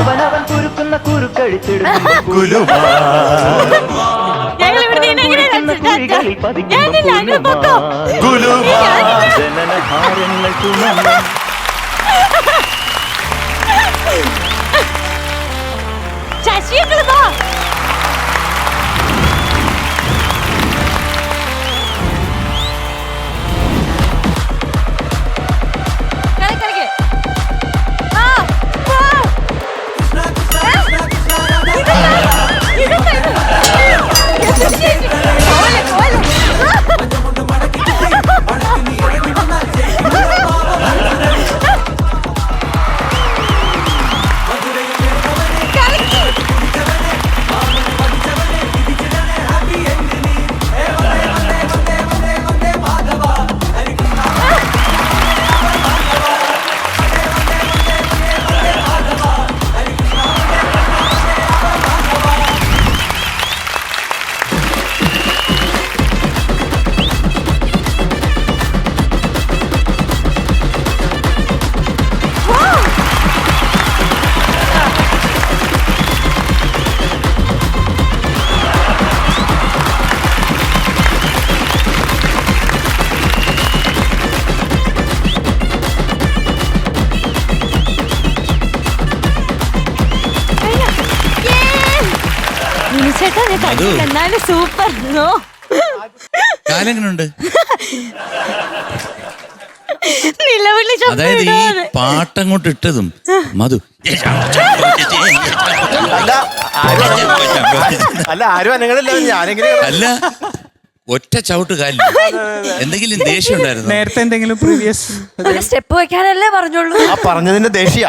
അവനവൻ കുരുക്കുന്ന കുരുക്കഴിച്ചെടുക്കുമ്പോൾ കുഴികളിൽ പതിക്കുമ്പോൾ ജനനഹാരങ്ങൾ ചുമന്ന ശശിയങ്ങള് സൂപ്പർ. കാലെങ്ങനുണ്ട്? അതായത് ഈ പാട്ടങ്ങോട്ട് ഇട്ടതും മധു അല്ല ഒറ്റ ചവിട്ട് കാലിൽ എന്തെങ്കിലും ദേഷ്യം ഉണ്ടായിരുന്നു? നേരത്തെ എന്തെങ്കിലും പ്രീവിയസ് സ്റ്റെപ്പ് വെക്കാനല്ലേ പറഞ്ഞോളൂ. പറഞ്ഞതിന്റെ ദേഷ്യ.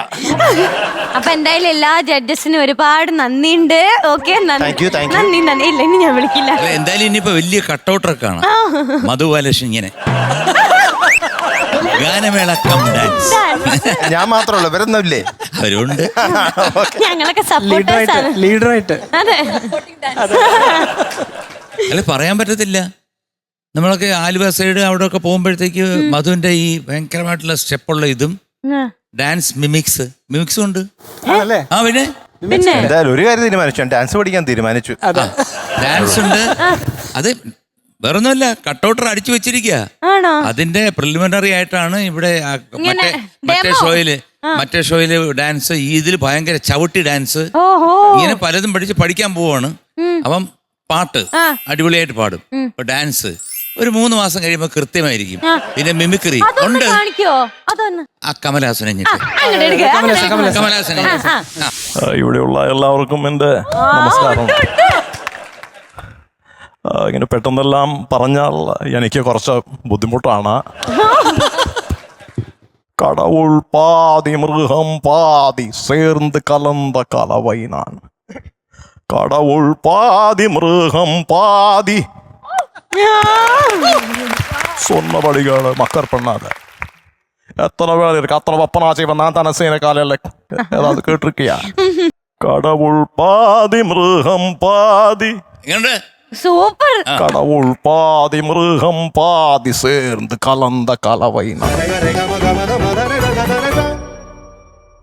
അപ്പൊ എന്തായാലും എല്ലാ ജഡ്ജസിനും ഒരുപാട് നന്ദിയുണ്ട്. ഓക്കെ, നന്ദി. ഇല്ല ഇനി ഞാൻ വിളിക്കില്ല. എന്തായാലും ഇനിയിപ്പോ വലിയ കട്ടൗട്ടൊക്കെയാണ് മധു ബാലകൃഷ്ണൻ ഇങ്ങനെ ഗാനമേള കം ഡാൻസ്. ഞാൻ മാത്രമല്ല, വരുന്നില്ലേ? അവരുണ്ട്. ഞങ്ങളൊക്കെ സപ്പോർട്ടേഴ്സാണ്. ലീഡറായിട്ട്. അതെ. അല്ല, പറയാൻ പറ്റത്തില്ല. നമ്മളൊക്കെ ആലുവ സൈഡ് അവിടെ ഒക്കെ പോകുമ്പോഴത്തേക്ക് മധുവിന്റെ ഈ ഭയങ്കരമായിട്ടുള്ള സ്റ്റെപ്പുള്ള ഇതും ഡാൻസ് മിമിക്സും ഉണ്ട്. ആ പിന്നെ എന്തായാലും ഒരു കാര്യം തീരുമാനിച്ചു, ഡാൻസ് പഠിക്കാൻ തീരുമാനിച്ചു. ഡാൻസ് ഉണ്ട്. അത് വേറൊന്നുമല്ല, കട്ടൗട്ടർ അടിച്ചു വെച്ചിരിക്കുക. അതിന്റെ പ്രിലിമിനറി ആയിട്ടാണ് ഇവിടെ മറ്റേ ഷോയില് ഡാൻസ്. ഇതിൽ ഭയങ്കര ചവിട്ടി ഡാൻസ്, ഇങ്ങനെ പലതും പഠിക്കാൻ പോവാണ്. അപ്പം പാട്ട് അടിപൊളിയായിട്ട് പാടും. ഡാൻസ് ഒരു 3 മാസം കഴിയുമ്പോ കൃത്യമായിരിക്കും. പിന്നെ മിമിക്രി ഉണ്ട്. ആ കമലഹാസനെ ഇവിടെയുള്ള എല്ലാവർക്കും എൻ്റെ നമസ്കാരം. ഇങ്ങനെ പെട്ടെന്നെല്ലാം പറഞ്ഞാൽ എനിക്ക് കുറച്ച് ബുദ്ധിമുട്ടാണ്. കടവുൾ പാതി മൃഗം പാതി ചേർന്ന് കലന്ത കലവൈനാൻ. കടവുൾ പാതി മൃഗം പാതി சொன்னபடிகள் மக்கர் பண்ணாத. எத்தனை பேர் இருக்கு, அத்தனை பப்பனா செய்வன் நான் தானே செய்யற காலையில ஏதாவது கேட்டிருக்கியா? கடவுள் பாதி மிருகம் பாதி. சூப்பர். கடவுள் பாதி மிருகம் பாதி சேர்ந்து கலந்த கலவை.